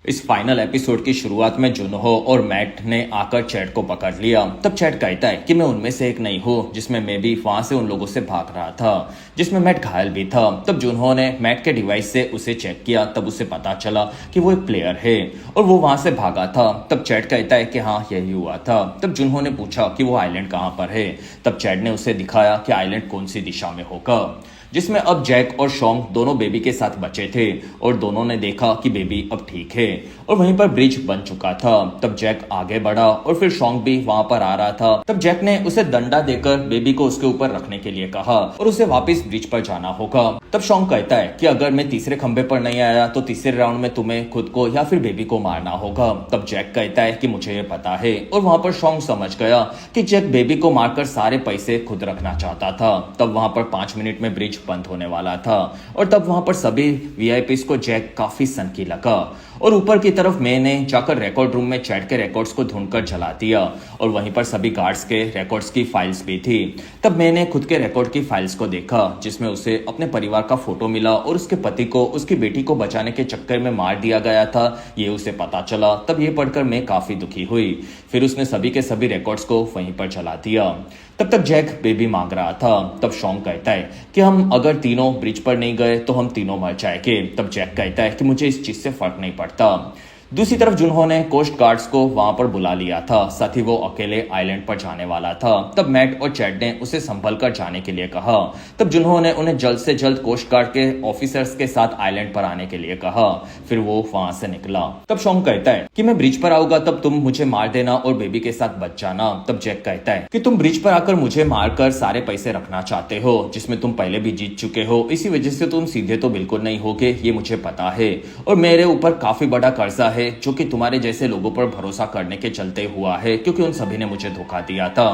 इस final episode की शुरुआत में जुनहो और मैट ने आकर चैट को पकड़ लिया। तब चैट कहता है कि मैं उनमें से एक नहीं हूँ, जिसमें मैं भी वहां से उन लोगों से भाग रहा था, जिसमें मैट घायल भी था। तब जुनहो ने मैट के डिवाइस से उसे चेक किया, तब उसे पता चला कि वो एक प्लेयर है और वो वहां से भागा था। तब चैट कहता है कि हाँ, यही हुआ था। तब जुनहो ने पूछा कि वो आइलैंड कहाँ पर है। तब चैट ने उसे दिखाया कि आइलैंड कौन सी दिशा में होगा, जिसमें अब जैक और शॉन्ग दोनों बेबी के साथ बचे थे और दोनों ने देखा कि बेबी अब ठीक है और वहीं पर ब्रिज बन चुका था। तब जैक आगे बढ़ा और फिर शॉन्ग भी वहां पर आ रहा था। तब जैक ने उसे डंडा देकर बेबी को उसके ऊपर रखने के लिए कहा और उसे वापस ब्रिज पर जाना होगा। तब शॉन्ग कहता है कि अगर मैं तीसरे खंबे पर नहीं आया तो तीसरे राउंड में तुम्हें खुद को या फिर बेबी को मारना होगा। तब जैक कहता है कि मुझे ये पता है और वहां पर शॉन्ग समझ गया कि जैक बेबी को मारकर सारे पैसे खुद रखना चाहता था। तब वहां पर 5 मिनट में ब्रिज बंद होने वाला था और तब वहां पर सभी वीआईपीज को जैक काफी सनकी लगा और ऊपर की तरफ मैंने जाकर रिकॉर्ड रूम में चैट के रिकॉर्ड्स को ढूंढकर जला दिया और वहीं पर सभी गार्ड्स के रिकॉर्ड्स की फाइल्स भी थी। तब मैंने खुद के रिकॉर्ड की फाइल्स को देखा, जिसमें उसे अपने परिवार का फोटो मिला और उसके पति को उसकी बेटी को बचाने के चक्कर में मार दिया गया था, ये उसे पता चला। तब ये पढ़कर मैं काफी दुखी हुई। फिर उसने सभी के सभी रिकॉर्ड्स को वहीं पर जला दिया। तब तक जैक बेबी मांग रहा था। तब शॉन्ग कहता है कि हम अगर तीनों ब्रिज पर नहीं गए तो हम तीनों मर जाएंगे। तब जैक कहता है कि मुझे इस चीज से फर्क नहीं पड़ता। दूसरी तरफ जुनहो ने कोस्ट गार्ड्स को वहां पर बुला लिया था, साथ ही वो अकेले आइलैंड पर जाने वाला था। तब मैट और चैट ने उसे संभल कर जाने के लिए कहा। तब जुनहो ने उन्हें जल्द से जल्द कोस्ट गार्ड के ऑफिसर्स के साथ आइलैंड पर आने के लिए कहा। फिर वो वहां से निकला। तब शॉन्ग कहता है कि मैं ब्रिज पर आऊंगा, तब तुम मुझे मार देना और बेबी के साथ बच जाना। तब जैक कहता है कि तुम ब्रिज पर आकर मुझे मारकर सारे पैसे रखना चाहते हो, जिसमें तुम पहले भी जीत चुके हो, इसी वजह से तुम सीधे तो बिल्कुल नहीं होगे, ये मुझे पता है और मेरे ऊपर काफी बड़ा कर्जा है जो कि तुम्हारे जैसे लोगों पर भरोसा करने के चलते हुआ है, क्योंकि उन सभी ने मुझे धोखा दिया था।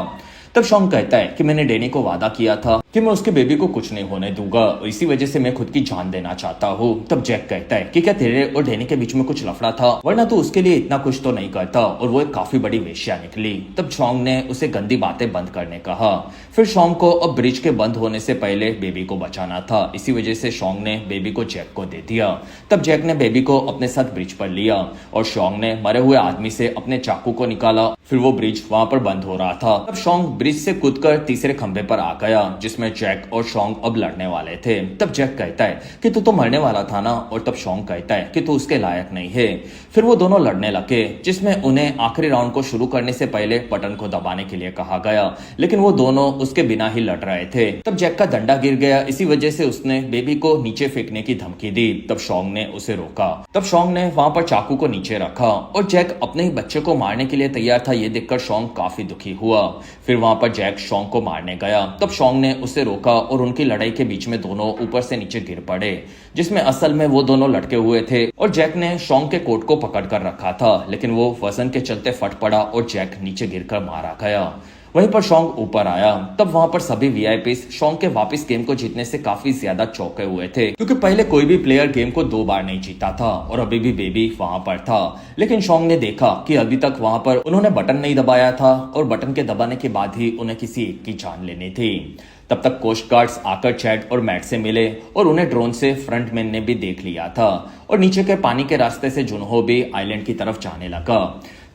तब शॉन्ग कहता है कि मैंने डैनी को वादा किया था कि मैं उसके बेबी को कुछ नहीं होने दूंगा, इसी वजह से मैं खुद की जान देना चाहता हूँ। तब जैक कहता है कि क्या तेरे और डैनी के बीच में कुछ लफड़ा था, वरना तो उसके लिए इतना कुछ तो नहीं करता, और वो एक काफी बड़ी वेश्या निकली। तब शॉन्ग ने उसे गंदी बातें बंद करने कहा। फिर शॉन्ग को अब ब्रिज के बंद होने से पहले बेबी को बचाना था, इसी वजह से शॉन्ग ने बेबी को जैक को दे दिया। तब जैक ने बेबी को अपने साथ ब्रिज पर लिया और शॉन्ग ने मरे हुए आदमी से अपने चाकू को निकाला। फिर वो ब्रिज वहां पर बंद हो रहा था। तब शॉन्ग ब्रिज से कूदकर तीसरे खंबे पर आ गया, जिसमें जैक और शॉन्ग अब लड़ने वाले थे। तब जैक कहता है कि तू तो मरने वाला था ना, और तब शॉन्ग कहता है कि तू उसके लायक नहीं है। फिर वो दोनों लड़ने लगे, जिसमें उन्हें आखिरी राउंड को शुरू करने से पहले बटन को दबाने के लिए कहा गया, लेकिन वो दोनों उसके बिना ही लड़ रहे थे। तब जैक का डंडा गिर गया, इसी वजह से उसने बेबी को नीचे फेंकने की धमकी दी। तब शॉन्ग ने उसे रोका। तब शॉन्ग ने वहां पर चाकू को नीचे रखा और जैक अपने ही बच्चे को मारने के लिए तैयार था, ये देखकर शॉन्ग काफी दुखी हुआ। फिर वहां पर जैक शॉन्ग को मारने गया। तब शॉन्ग ने उसे रोका और उनकी लड़ाई के बीच में दोनों ऊपर से नीचे गिर पड़े, जिसमें असल में वो दोनों लटके हुए थे और जैक ने शॉन्ग के कोट को पकड़ कर रखा था, लेकिन वो वजन के चलते फट पड़ा और जैक नीचे गिरकर मारा गया। वहीं पर शॉन्ग ऊपर आया। तब वहां पर सभी वीआईपीज शॉन्ग के वापस गेम को जीतने से काफी ज्यादा चौंके हुए थे, क्योंकि पहले कोई भी प्लेयर गेम को 2 बार नहीं जीता था और अभी भी बेबी वहां पर था। लेकिन शॉन्ग ने देखा कि अभी तक वहां पर उन्होंने बटन नहीं दबाया था और बटन के दबाने के बाद ही उन्हें किसी एक की जान लेनी थी। तब तक कोस्ट गार्ड्स आकर चैट और मैट से मिले और उन्हें ड्रोन से फ्रंटमैन ने भी देख लिया था और नीचे के पानी के रास्ते से जुनहो भी आइलैंड की तरफ जाने लगा।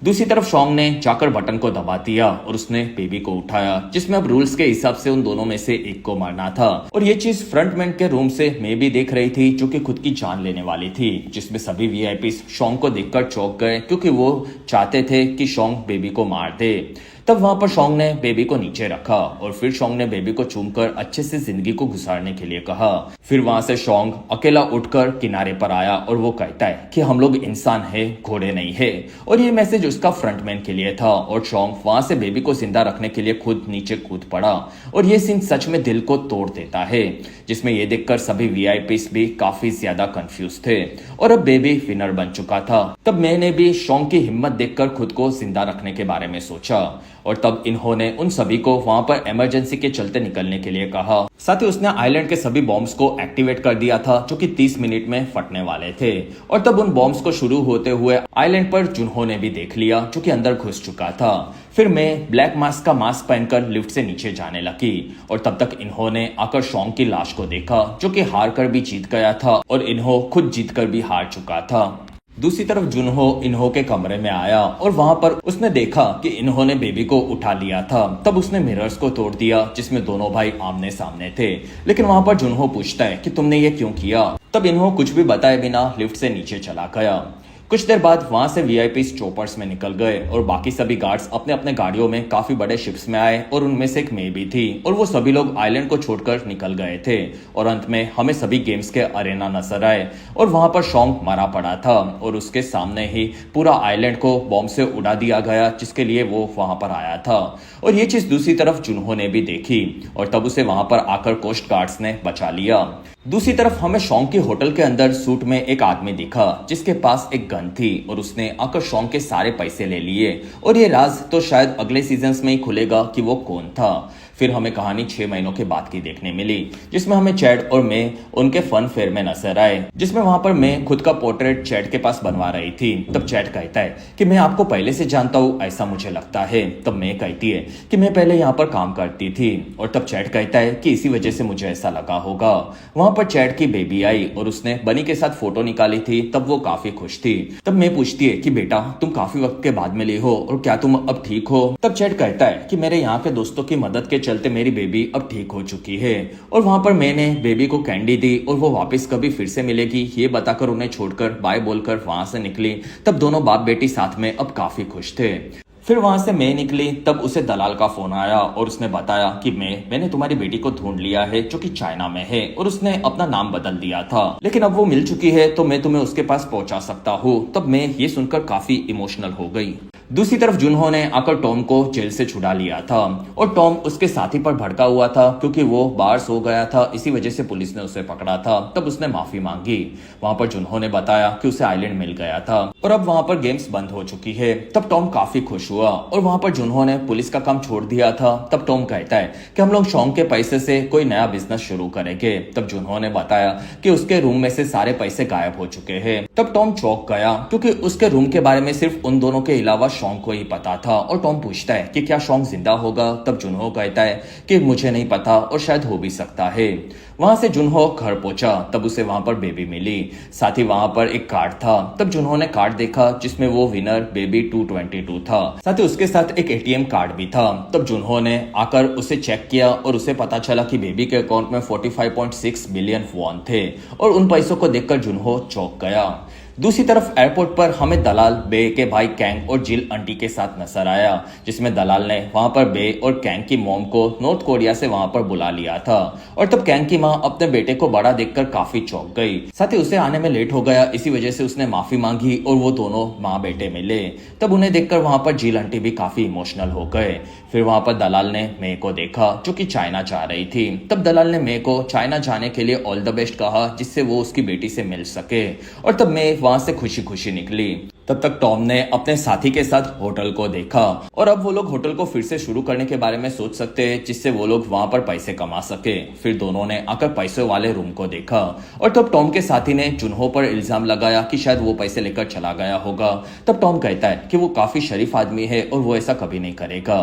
दूसरी तरफ शॉन्ग ने जाकर बटन को दबा दिया और उसने बेबी को उठाया, जिसमें अब रूल्स के हिसाब से उन दोनों में से एक को मारना था। और ये चीज फ्रंटमैन के रूम से मैं भी देख रही थी, जो कि खुद की जान लेने वाली थी, जिसमें सभी वीआईपीज शॉन्ग को देखकर चौंक गए, क्योंकि वो चाहते थे कि शॉन्ग बेबी को मार दे। तब वहां पर शॉन्ग ने बेबी को नीचे रखा और फिर शॉन्ग ने बेबी को चूमकर अच्छे से जिंदगी को गुजारने के लिए कहा। फिर वहां से शॉन्ग अकेला उठकर किनारे पर आया और वो कहता है कि हम लोग इंसान हैं, घोड़े नहीं है, और ये मैसेज उसका फ्रंटमैन के लिए था। और शॉन्ग वहां से बेबी को जिंदा रखने के लिए खुद नीचे कूद पड़ा और ये सीन सच में दिल को तोड़ देता है, जिसमें ये देखकर सभी वीआईपीज भी काफी ज्यादा कंफ्यूज थे और अब बेबी विनर बन चुका था। तब मैंने भी शॉन्ग की हिम्मत देखकर खुद को जिंदा रखने के बारे में सोचा और तब इन्होंने उन सभी को वहां पर इमरजेंसी के चलते निकलने के लिए कहा। साथ ही उसने आइलैंड के सभी बॉम्ब्स को एक्टिवेट कर दिया था, जो कि 30 मिनट में फटने वाले थे। और तब उन बॉम्ब्स को शुरू होते हुए आइलैंड पर जुनहो ने भी देख लिया, जो कि अंदर घुस चुका था। फिर मैं ब्लैक मास्क का मास्क पहनकर लिफ्ट से नीचे जाने लगी और तब तक इन्होंने आकर शॉन्ग की लाश को देखा, जो कि हार कर भी जीत गया था और इन्हों खुद जीत कर भी हार चुका था। दूसरी तरफ जुनहो इन्हो के कमरे में आया और वहां पर उसने देखा कि इन्होंने बेबी को उठा लिया था। तब उसने मिरर्स को तोड़ दिया जिसमें दोनों भाई आमने सामने थे। लेकिन वहां पर जुनहो पूछता है कि तुमने ये क्यों किया। तब इन्हो कुछ भी बताए बिना लिफ्ट से नीचे चला गया। कुछ देर बाद वहां से वीआईपी चोपर्स में निकल गए और बाकी सभी गार्ड्स अपने अपने गाड़ियों में काफी बड़े शिप्स में आए और उनमें से एक मे भी थी और वो सभी लोग आइलैंड को छोड़कर निकल गए थे। और अंत में हमें सभी गेम्स के अरेना नजर आए और वहां पर शॉन्ग मरा पड़ा था और उसके सामने ही पूरा आइलैंड को बॉम्ब से उड़ा दिया गया जिसके लिए वो वहां पर आया था। और ये चीज दूसरी तरफ जुनहो ने भी देखी और तब उसे वहां पर आकर कोस्ट गार्ड्स ने बचा लिया। दूसरी तरफ हमें शॉन्ग के होटल के अंदर सूट में एक आदमी दिखा जिसके पास एक गन थी और उसने आकर शॉन्ग के सारे पैसे ले लिए। और ये राज तो शायद अगले सीजन्स में ही खुलेगा कि वो कौन था। फिर हमें कहानी 6 महीनों के बाद की देखने मिली जिसमें हमें चैड और मे उनके फन फेयर में नजर आए जिसमें वहां पर मे खुद का पोर्ट्रेट चैड के पास बनवा रही थी। तब चैड कहता है कि मैं आपको पहले से जानता हूँ, ऐसा मुझे लगता है। तब मे कहती है कि मैं पहले यहाँ पर काम करती थी। और तब चैड कहता है कि इसी वजह से मुझे ऐसा लगा होगा। वहां पर चैड की बेबी आई और उसने बनी के साथ फोटो निकाली थी। तब वो काफी खुश थी। तब मैं पूछती है कि बेटा तुम काफी वक्त के बाद मिली हो और क्या तुम अब ठीक हो। तब चैड कहता है कि मेरे यहाँ के दोस्तों की मदद के चलते मेरी बेबी अब ठीक हो चुकी है। और वहां पर मैंने बेबी को कैंडी दी और वो वापस कभी फिर से मिलेगी ये बताकर उन्हें छोड़कर बाय बोलकर वहां से निकली। तब दोनों बाप बेटी साथ में अब काफी खुश थे। फिर वहां से मैं निकली तब उसे दलाल का फोन आया और उसने बताया कि मैंने तुम्हारी बेटी को ढूंढ लिया है जो कि चाइना में है और उसने अपना नाम बदल दिया था, लेकिन अब वो मिल चुकी है तो मैं तुम्हें उसके पास पहुंचा सकता हूँ। तब मैं ये सुनकर काफी इमोशनल हो गई। दूसरी तरफ जुनहो ने आकर टॉम को जेल से छुड़ा लिया था और टॉम उसके साथी पर भड़का हुआ था क्योंकि वो बाहर सो गया था, इसी वजह से पुलिस ने उसे पकड़ा था। तब उसने माफी मांगी। वहां पर जुनहो ने बताया कि उसे आइलैंड मिल गया था और अब वहां पर गेम्स बंद हो चुकी है। तब टॉम काफी खुश हुआ और वहां पर जुनहो ने पुलिस का काम छोड़ दिया था। तब टॉम कहता है कि हम लोग शॉन्ग के पैसे से कोई नया बिजनेस शुरू करेंगे। तब जुनहो ने बताया कि उसके रूम में से सारे पैसे गायब हो चुके हैं। तब टॉम चौंक गया क्योंकि उसके रूम के बारे में सिर्फ उन दोनों के अलावा शॉन्ग को ही पता था। और टॉम पूछता है कि क्या शॉन्ग जिंदा होगा। तब जुनहो कहता है कि मुझे नहीं पता और शायद हो भी सकता है। वहां से जुनहो घर पहुंचा तब उसे वहां पर बेबी मिली, साथ ही वहां पर एक कार्ड था। तब जुनहो ने कार्ड देखा जिसमें वो विनर बेबी 222 था, साथ ही उसके साथ एक एटीएम कार्ड भी था। तब जुनहो ने आकर उसे चेक किया और उसे पता चला कि बेबी के अकाउंट में 45.6 बिलियन वॉन थे और उन पैसों को देखकर जुनहो चौंक गया। दूसरी तरफ एयरपोर्ट पर हमें दलाल बे के भाई कैंग और जिल आंटी के साथ नजर आया जिसमें दलाल ने वहां पर बे और कैंग की मॉम को नॉर्थ कोरिया से वहां पर बुला लिया था। और तब कैंग की मां अपने बेटे को बड़ा देखकर काफी चौंक गई, साथ ही उसे आने में लेट हो गया, इसी वजह से उसने माफी मांगी और वो दोनों माँ बेटे मिले। तब उन्हें देखकर वहां पर जिल आंटी भी काफी इमोशनल हो गए। फिर वहां पर दलाल ने मे को देखा जो कि चाइना जा रही थी। तब दलाल ने मे को चाइना जाने के लिए ऑल द बेस्ट कहा जिससे वो उसकी बेटी से मिल सके और तब मे वहां से खुशी खुशी निकली। तब तक टॉम ने अपने साथी के साथ होटल को देखा और अब वो लोग होटल को फिर से शुरू करने के बारे में सोच सकते हैं जिससे वो लोग वहां पर पैसे कमा सके। फिर दोनों ने आकर पैसे वाले रूम को देखा और तब टॉम के साथी ने जुनहो पर इल्जाम लगाया कि शायद वो पैसे लेकर चला गया होगा। तब टॉम कहता है कि वो काफी शरीफ आदमी है और वो ऐसा कभी नहीं करेगा।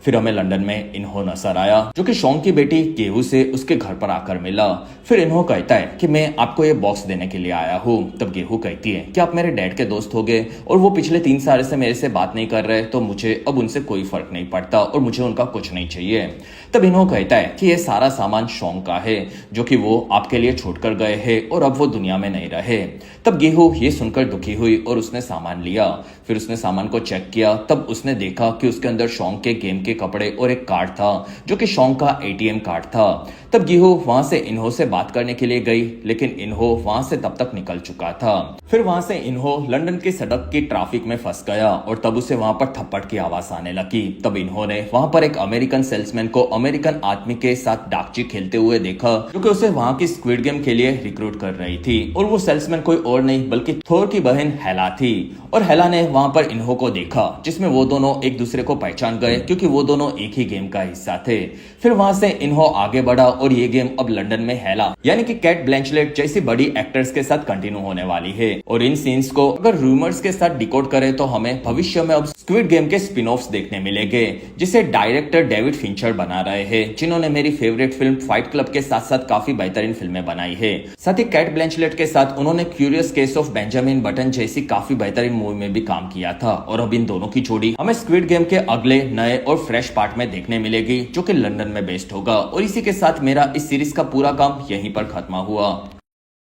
फिर हमें लंदन में इन्हो नजर आया जो कि शॉन्ग की बेटी गेहू से उसके घर पर आकर मिला। फिर इन्हो कहता है कि मैं आपको ये बॉक्स देने के लिए आया हूँ। तब गेहू कहती है कि आप मेरे डैड के दोस्त हो गए और वो पिछले 3 साल से मेरे से बात नहीं कर रहे तो मुझे अब उनसे कोई फर्क नहीं पड़ता और मुझे उनका कुछ नहीं चाहिए। तब इन्हो कहता है कि ये सारा सामान शॉन्ग का है जो कि वो आपके लिए छोड़ कर गए हैं और अब वो दुनिया में नहीं रहे। तब गेहू ये सुनकर दुखी हुई और उसने सामान लिया। फिर उसने सामान को चेक किया तब उसने देखा कि उसके अंदर शॉन्ग के गेम के कपड़े और एक कार्ड था जो कि शॉन्ग का एटीएम कार्ड था। तब गेहू वहां से इन्हो से बात करने के लिए गई लेकिन इन्हो वहां से तब तक निकल चुका था। फिर वहां से इन्हो लंदन की सड़क की ट्रैफिक में फंस गया और तब उसे वहां पर थप्पड़ की आवाज आने लगी। तब इन्होंने वहां पर एक अमेरिकन सेल्समैन को अमेरिकन आदमी के साथ डाकची खेलते हुए देखा जो कि उसे वहां की स्क्विड गेम के लिए रिक्रूट कर रही थी और वो सेल्समैन कोई और नहीं बल्कि थोर की बहन हेला थी। और हेला ने वहां पर इन्हो को देखा जिसमें वो दोनों एक दूसरे को पहचान गए क्योंकि वो दोनों एक ही गेम का हिस्सा थे। फिर वहां से इन्हो आगे बढ़ा और ये गेम अब लंदन में हेला यानी कि कैट ब्लैंचलेट जैसी बड़ी एक्टर्स के साथ कंटिन्यू होने वाली है। और इन सीन्स को अगर रूमर्स के साथ डिकोड करें तो हमें भविष्य में अब स्क्विड गेम के स्पिन ऑफ्स देखने मिलेंगे जिसे डायरेक्टर डेविड फिंचर बना रहे हैं, जिन्होंने मेरी फेवरेट फिल्म फाइट क्लब के साथ साथ काफी बेहतरीन फिल्में बनाई है। साथ ही कैट ब्लैंचलेट के साथ उन्होंने curious case of Benjamin button जैसी काफी बेहतरीन मूवी में भी काम किया था। और अब इन दोनों की जोड़ी हमें स्क्विड गेम के अगले नए और फ्रेश पार्ट में देखने मिलेगी, जो कि लंदन में बेस्ड होगा। और इसी के साथ मेरा इस सीरीज का पूरा काम यहीं पर खत्म हुआ।